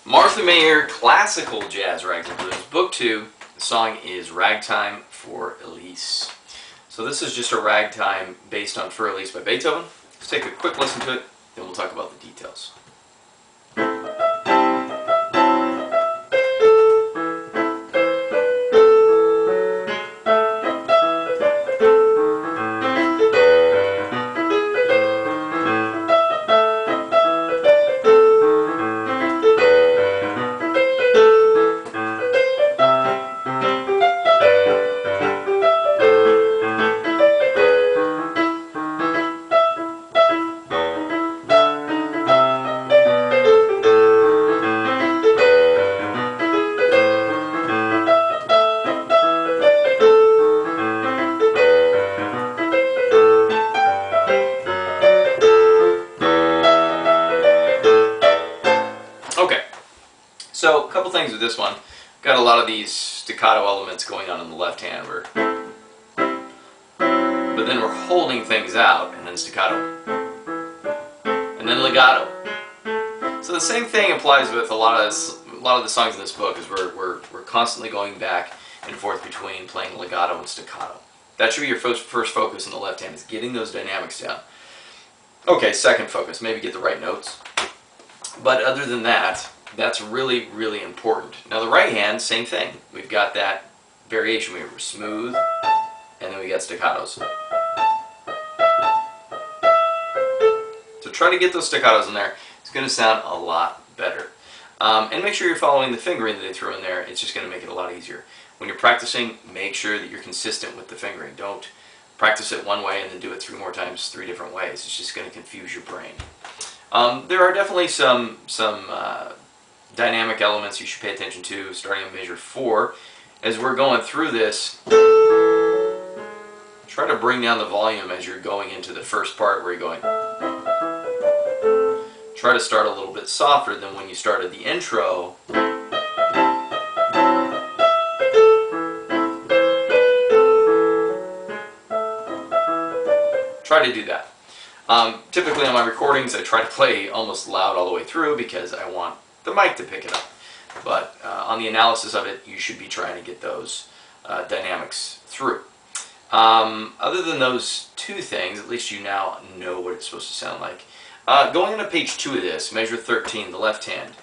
Martha Mier, Classical Jazz Ragtime Blues, Book 2. The song is Ragtime for Elise. So this is just a ragtime based on For Elise by Beethoven. Let's take a quick listen to it, then we'll talk about the details. Okay, so a couple things with this one. Got a lot of these staccato elements going on in the left hand, but then we're holding things out, and then staccato, and then legato. So the same thing applies with a lot of the songs in this book. Is we're constantly going back and forth between playing legato and staccato. That should be your first focus in the left hand, is getting those dynamics down. Okay, second focus, maybe get the right notes. But other than that, that's really, really important. Now the right hand, same thing. We've got that variation. We were smooth, and then we got staccatos. So try to get those staccatos in there. It's going to sound a lot better. And make sure you're following the fingering that they threw in there. It's just going to make it a lot easier. When you're practicing, make sure that you're consistent with the fingering. Don't practice it one way and then do it 3 more times 3 different ways. It's just going to confuse your brain. There are definitely some dynamic elements you should pay attention to, starting on measure 4. As we're going through this, try to bring down the volume as you're going into the first part where you're going. Try to start a little bit softer than when you started the intro. Try to do that. Typically on my recordings I try to play almost loud all the way through because I want the mic to pick it up. But on the analysis of it, you should be trying to get those dynamics through. Other than those 2 things, at least you now know what it's supposed to sound like. Going into page 2 of this, measure 13, the left hand.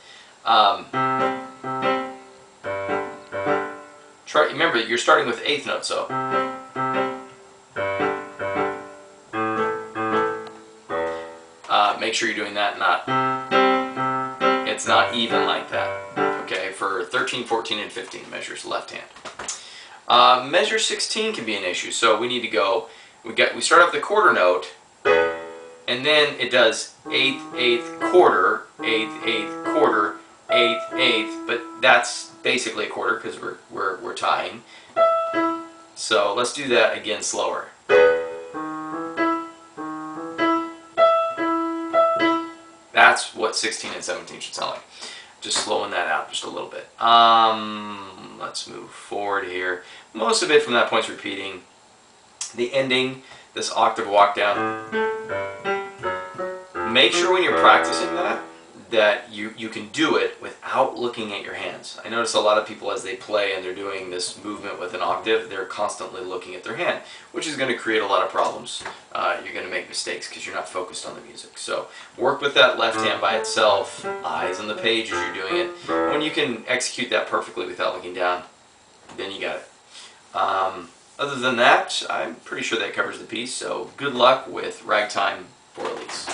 Remember, you're starting with 8th note, so. Make sure you're doing that, it's not even like that. Okay, for 13, 14, and 15 measures, left hand. Measure 16 can be an issue, so we need to go, we start off the quarter note, and then it does 8th, 8th, quarter, 8th, 8th, quarter, 8th, 8th, but that's basically a quarter because we're tying. So let's do that again slower. That's what 16 and 17 should sound like. Just slowing that out just a little bit. Let's move forward here. Most of it from that point's repeating. The ending, this octave walk down. Make sure when you're practicing that you can do it without looking at your hands. I notice a lot of people as they play and they're doing this movement with an octave, they're constantly looking at their hand, which is going to create a lot of problems. You're going to make mistakes because you're not focused on the music. So work with that left hand by itself, eyes on the page as you're doing it. When you can execute that perfectly without looking down, then you got it. Other than that, I'm pretty sure that covers the piece, so good luck with Ragtime for Elise.